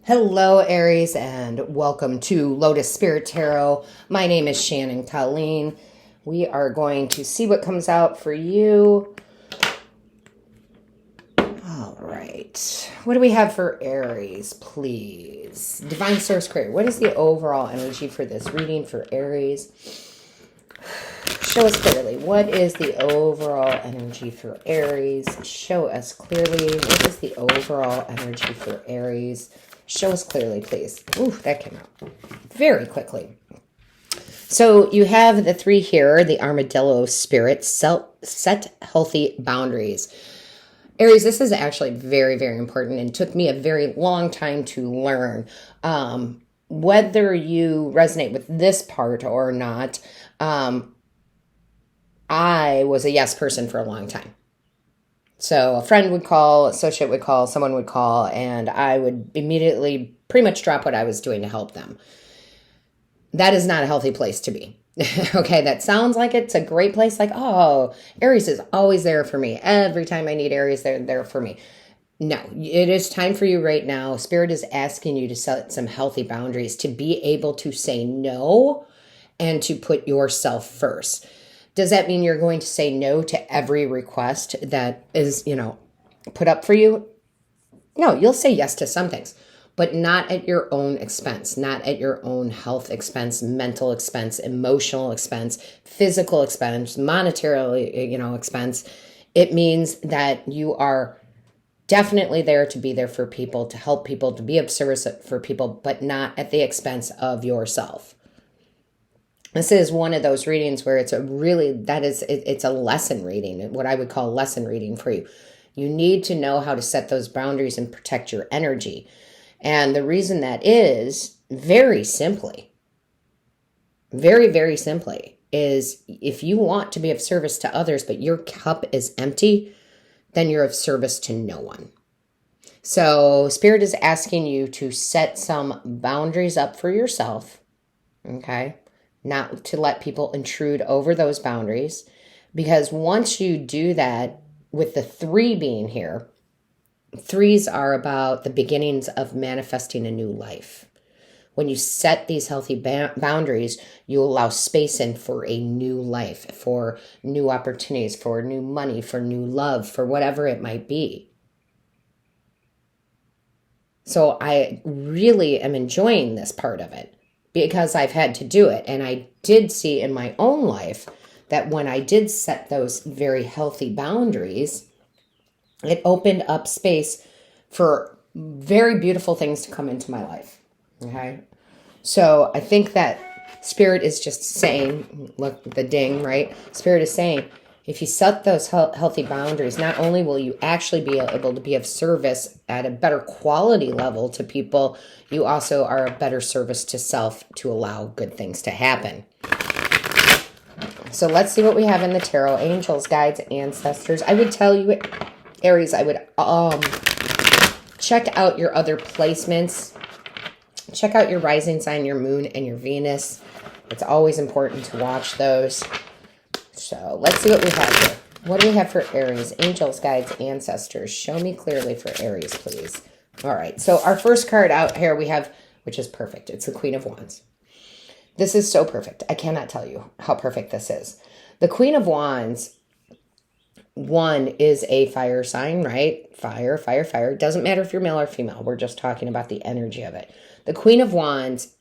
Hello, Aries, and welcome to Lotus Spirit Tarot. My name is Shannon Colleen. We are going to see what comes out for you. All right. What do we have for Aries, please? Divine Source Creator. What is the overall energy for this reading for Aries? Show us clearly. What is the overall energy for Aries? Show us clearly. What is the overall energy for Aries? Show us clearly, please. Ooh, that came out very quickly. So you have the three here, the armadillo spirit, set healthy boundaries. Aries, this is actually very, very important and took me a very long time to learn. Whether you resonate with this part or not, I was a yes person for a long time. So a friend would call, associate would call, someone would call, and I would immediately pretty much drop what I was doing to help them. That is not a healthy place to be. Okay, that sounds like it's a great place. Like, oh, Aries is always there for me. Every time I need Aries, they're there for me. No, it is time for you right now. Spirit is asking you to set some healthy boundaries, to be able to say no and to put yourself first. Does that mean you're going to say no to every request that is, put up for you? No, you'll say yes to some things, but not at your own expense, not at your own health expense, mental expense, emotional expense, physical expense, monetarily, expense. It means that you are definitely there to be there for people, to help people, to be of service for people, but not at the expense of yourself. This is one of those readings where it's it's a lesson reading, what I would call lesson reading for you. You need to know how to set those boundaries and protect your energy. And the reason that is very simply, very, very simply, is if you want to be of service to others, but your cup is empty, then you're of service to no one. So Spirit is asking you to set some boundaries up for yourself, okay? Not to let people intrude over those boundaries, because once you do that, with the 3 being here, 3s are about the beginnings of manifesting a new life. When you set these healthy boundaries, you allow space in for a new life, for new opportunities, for new money, for new love, for whatever it might be. So I really am enjoying this part of it, because I've had to do it. And I did see in my own life that when I did set those very healthy boundaries, it opened up space for very beautiful things to come into my life. Okay. So I think that Spirit is just saying, look, the ding, right? Spirit is saying, if you set those healthy boundaries, not only will you actually be able to be of service at a better quality level to people, you also are a better service to self to allow good things to happen. So let's see what we have in the tarot. Angels, guides, ancestors. I would tell you, Aries, I would check out your other placements. Check out your rising sign, your moon, and your Venus. It's always important to watch those. So let's see what we have here. What do we have for Aries? Angels, guides, ancestors. Show me clearly for Aries, please. All right. So our first card out here we have, which is perfect. It's the Queen of Wands. This is so perfect. I cannot tell you how perfect this is. The Queen of Wands, one, is a fire sign, right? Fire, fire, fire. It doesn't matter if you're male or female. We're just talking about the energy of it. The Queen of Wands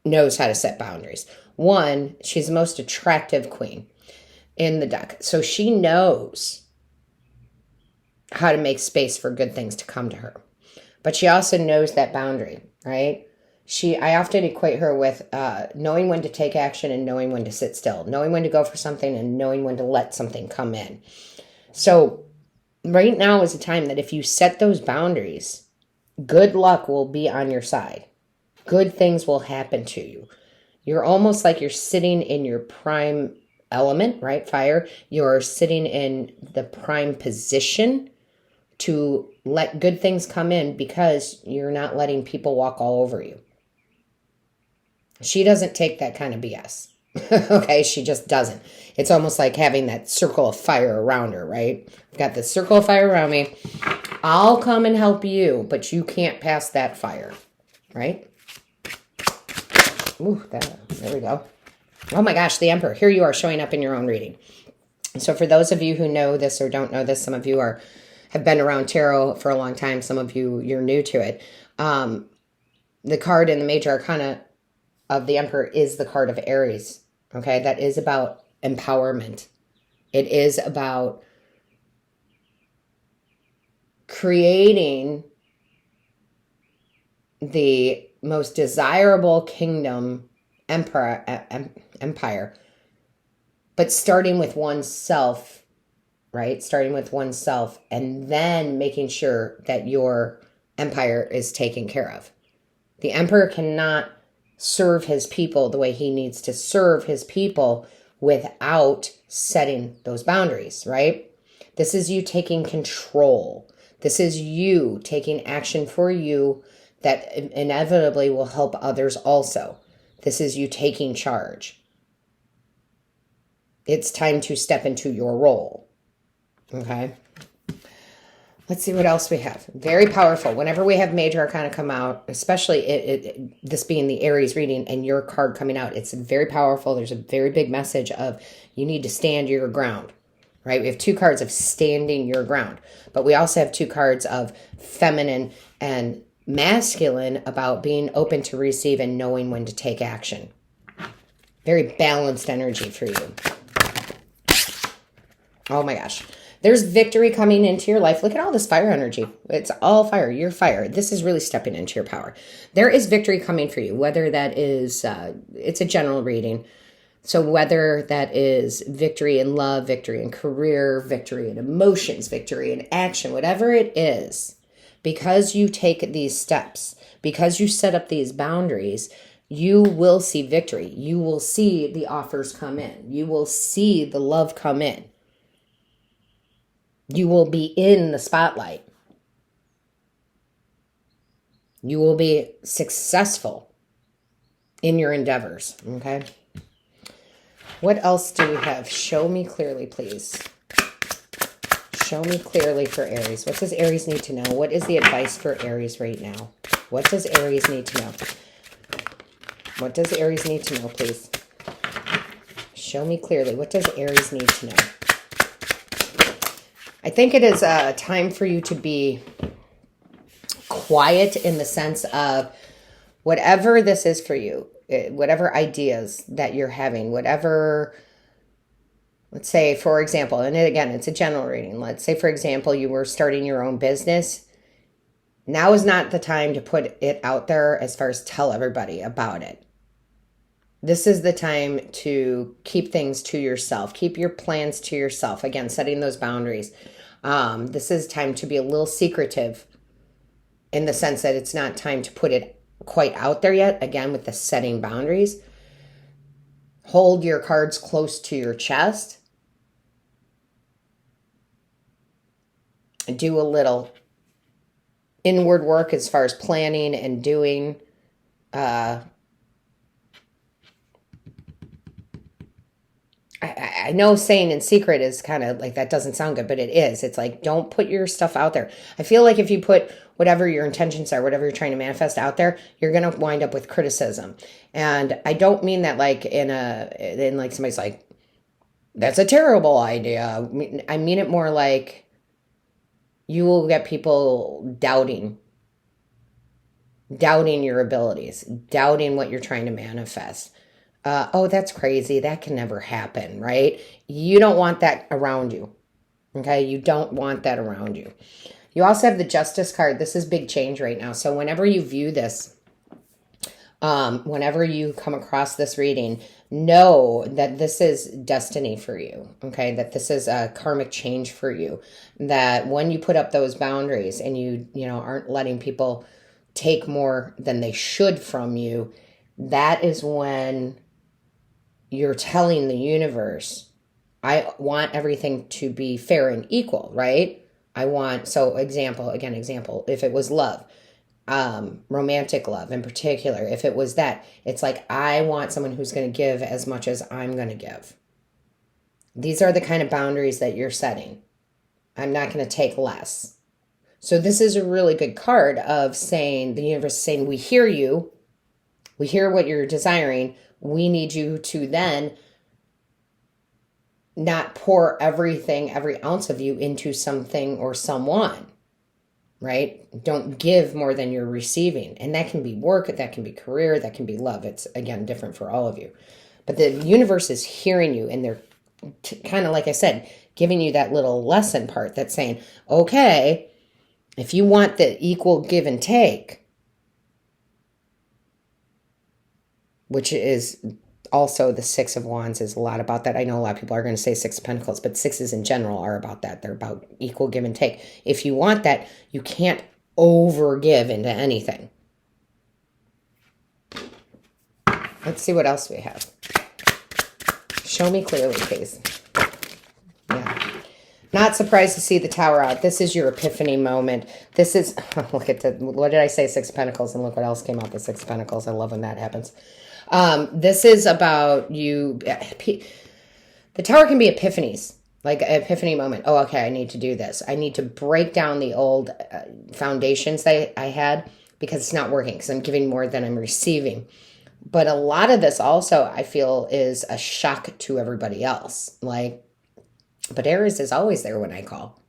knows how to set boundaries. One, she's the most attractive queen in the deck. So she knows how to make space for good things to come to her. But she also knows that boundary, right? I often equate her with knowing when to take action and knowing when to sit still, knowing when to go for something and knowing when to let something come in. So right now is a time that if you set those boundaries, good luck will be on your side. Good things will happen to you. You're almost like you're sitting in your prime element, right? Fire. You're sitting in the prime position to let good things come in because you're not letting people walk all over you. She doesn't take that kind of BS. Okay, she just doesn't. It's almost like having that circle of fire around her, right? I've got this circle of fire around me. I'll come and help you, but you can't pass that fire. right? Ooh, there we go. Oh my gosh, the Emperor. Here you are showing up in your own reading. So for those of you who know this or don't know this, some of you have been around tarot for a long time. Some of you, you're new to it. The card in the major arcana of the Emperor is the card of Aries. Okay, that is about empowerment. It is about creating the most desirable kingdom, empire, but starting with oneself, right? Starting with oneself and then making sure that your empire is taken care of. The emperor cannot serve his people the way he needs to serve his people without setting those boundaries, right? This is you taking control. This is you taking action for you that inevitably will help others also. This is you taking charge. It's time to step into your role. Okay? Let's see what else we have. Very powerful. Whenever we have major arcana come out, especially this being the Aries reading and your card coming out, it's very powerful. There's a very big message of you need to stand your ground, right? We have two cards of standing your ground, but we also have two cards of feminine and masculine about being open to receive and knowing when to take action. Very balanced energy for you. Oh my gosh. There's victory coming into your life. Look at all this fire energy. It's all fire. You're fire. This is really stepping into your power. There is victory coming for you, whether that is, it's a general reading. So whether that is victory in love, victory in career, victory in emotions, victory in action, whatever it is, because you take these steps, because you set up these boundaries, you will see victory. You will see the offers come in. You will see the love come in. You will be in the spotlight. You will be successful in your endeavors, okay? What else do we have? Show me clearly, please. Show me clearly for Aries. What does Aries need to know? What is the advice for Aries right now? What does Aries need to know? What does Aries need to know, please? Show me clearly. What does Aries need to know? I think it is a time for you to be quiet in the sense of whatever this is for you, whatever ideas that you're having, whatever, let's say, for example, and again, it's a general reading. Let's say, for example, you were starting your own business. Now is not the time to put it out there as far as tell everybody about it. This is the time to keep things to yourself. Keep your plans to yourself. Again, setting those boundaries. This is time to be a little secretive in the sense that it's not time to put it quite out there yet. Again, with the setting boundaries. Hold your cards close to your chest. Do a little inward work as far as planning and doing. I know saying in secret is kind of like, that doesn't sound good, but it is. It's like, don't put your stuff out there. I feel like if you put whatever your intentions are, whatever you're trying to manifest out there, you're going to wind up with criticism. And I don't mean that like in like somebody's like, that's a terrible idea. I mean it more like you will get people doubting your abilities, doubting what you're trying to manifest. Oh, that's crazy. That can never happen, right? You don't want that around you. Okay? You don't want that around you. You also have the Justice card. This is big change right now. So whenever you view this, whenever you come across this reading, know that this is destiny for you. Okay? That this is a karmic change for you. That when you put up those boundaries and you aren't letting people take more than they should from you, that is when you're telling the universe, I want everything to be fair and equal, right? Example, if it was love, romantic love in particular, if it was that, it's like, I want someone who's going to give as much as I'm going to give. These are the kind of boundaries that you're setting. I'm not going to take less. So this is a really good card of saying, the universe is saying, we hear you. We hear what you're desiring. We need you to then not pour everything, every ounce of you into something or someone, right? Don't give more than you're receiving. And that can be work, that can be career, that can be love. It's, again, different for all of you. But the universe is hearing you, and they're kind of, like I said, giving you that little lesson part that's saying, okay, if you want the equal give and take, which is also the Six of Wands is a lot about that. I know a lot of people are going to say Six of Pentacles, but sixes in general are about that. They're about equal give and take. If you want that, you can't over give into anything. Let's see what else we have. Show me clearly, please. Yeah. Not surprised to see the Tower out. This is your epiphany moment. This is, look at the, what did I say? Six of Pentacles, and look what else came out with Six of Pentacles. I love when that happens. This is about you. The Tower can be epiphanies, like an epiphany moment. Oh, okay, I need to do this. I need to break down the old foundations that I had because it's not working, because I'm giving more than I'm receiving. But a lot of this also, I feel, is a shock to everybody else. Like, but Aries is always there when I call.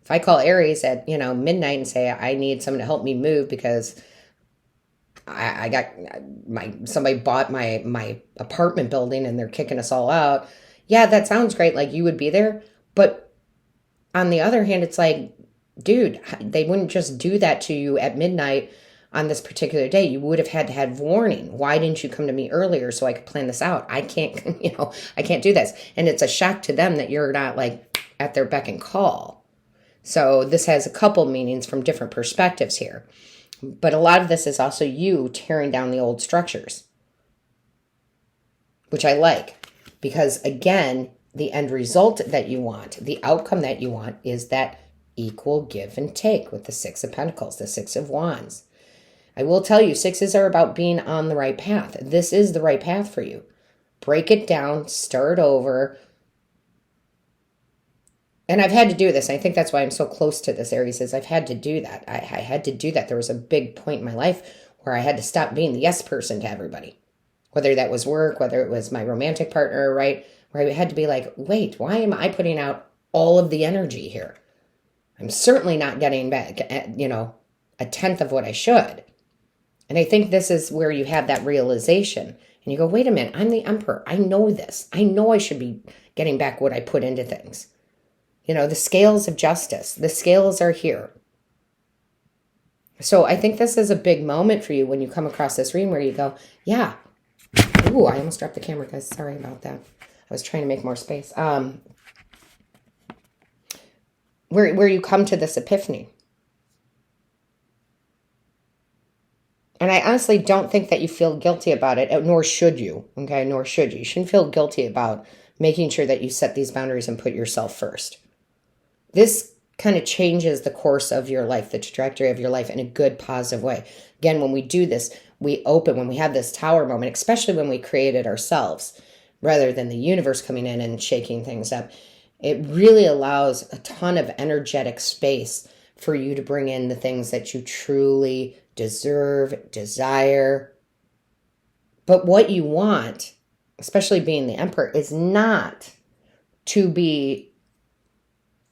If I call Aries at, midnight and say, I need someone to help me move because I got somebody bought my apartment building and they're kicking us all out. Yeah, that sounds great. Like, you would be there. But on the other hand, it's like, dude, they wouldn't just do that to you at midnight on this particular day. You would have had to have warning. Why didn't you come to me earlier so I could plan this out? I can't, I can't do this. And it's a shock to them that you're not like at their beck and call. So this has a couple meanings from different perspectives here. But a lot of this is also you tearing down the old structures, which I like, because again, the end result that you want, the outcome that you want, is that equal give and take with the Six of Pentacles, the Six of Wands. I will tell you, sixes are about being on the right path. This is the right path for you. Break it down, start over. And I've had to do this. I think that's why I'm so close to this, Aries, is I've had to do that. I had to do that. There was a big point in my life where I had to stop being the yes person to everybody. Whether that was work, whether it was my romantic partner, right? Where I had to be like, wait, why am I putting out all of the energy here? I'm certainly not getting back, a tenth of what I should. And I think this is where you have that realization. And you go, wait a minute, I'm the emperor. I know this. I know I should be getting back what I put into things. The scales of justice. The scales are here. So I think this is a big moment for you when you come across this reading where you go, yeah. Ooh, I almost dropped the camera, guys. Sorry about that. I was trying to make more space. Where you come to this epiphany. And I honestly don't think that you feel guilty about it, nor should you, okay? Nor should you. You shouldn't feel guilty about making sure that you set these boundaries and put yourself first. This kind of changes the course of your life, the trajectory of your life in a good, positive way. Again, when we do this, we open, when we have this tower moment, especially when we create it ourselves, rather than the universe coming in and shaking things up, it really allows a ton of energetic space for you to bring in the things that you truly deserve, desire. But what you want, especially being the emperor, is not to be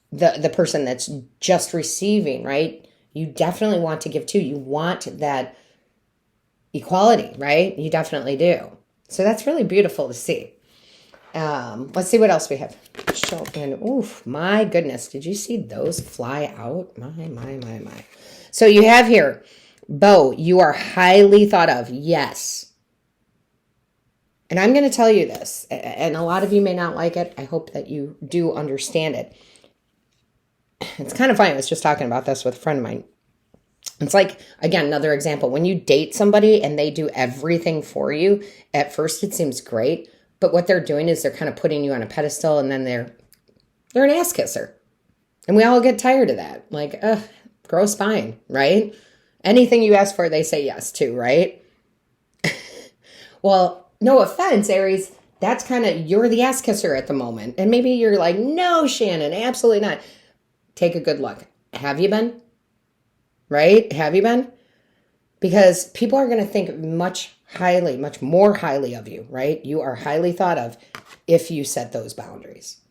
the person that's just receiving, right? You definitely want to give too. You want that equality, right? You definitely do. So that's really beautiful to see. Let's see what else we have. Oof, my goodness. Did you see those fly out? My. So you have here, Bo, you are highly thought of. Yes. And I'm going to tell you this, and a lot of you may not like it. I hope that you do understand it. It's kind of funny. I was just talking about this with a friend of mine. It's like, again, another example. When you date somebody and they do everything for you, at first it seems great. But what they're doing is they're kind of putting you on a pedestal, and then they're an ass kisser. And we all get tired of that. Like, grow spine, right? Anything you ask for, they say yes to, right? Well, no offense, Aries. That's kind of, you're the ass kisser at the moment. And maybe you're like, no, Shannon, absolutely not. Take a good look. Have you been? right? Have you been? Because people are going to think much more highly of you, right? You are highly thought of if you set those boundaries.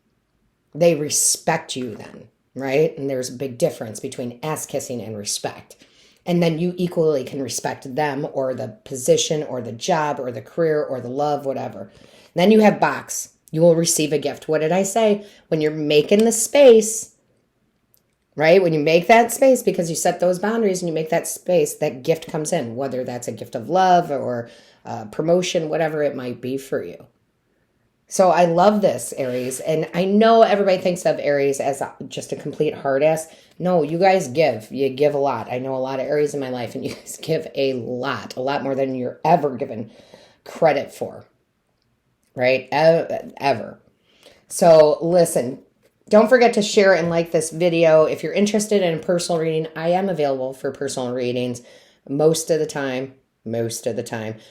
They respect you then, right? And there's a big difference between ass kissing and respect. And then you equally can respect them or the position or the job or the career or the love, whatever. Then you have box. You will receive a gift. What did I say? When you're making the space, right? When you make that space because you set those boundaries and you make that space, that gift comes in, whether that's a gift of love or promotion, whatever it might be for you. So I love this, Aries. And I know everybody thinks of Aries as just a complete hard ass. No, you guys give. You give a lot. I know a lot of Aries in my life, and you guys give a lot more than you're ever given credit for, right? Ever. So listen, don't forget to share and like this video. If you're interested in a personal reading, I am available for personal readings most of the time.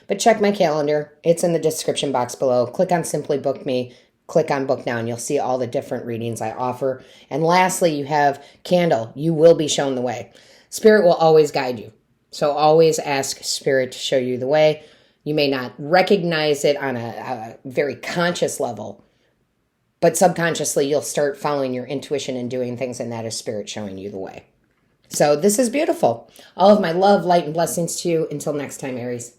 But check my calendar. It's in the description box below. Click on Simply Book Me. Click on Book Now and you'll see all the different readings I offer. And lastly, you have Candle. You will be shown the way. Spirit will always guide you. So always ask Spirit to show you the way. You may not recognize it on a very conscious level, but subconsciously you'll start following your intuition and doing things, and that is Spirit showing you the way. So this is beautiful. All of my love, light, and blessings to you. Until next time, Aries.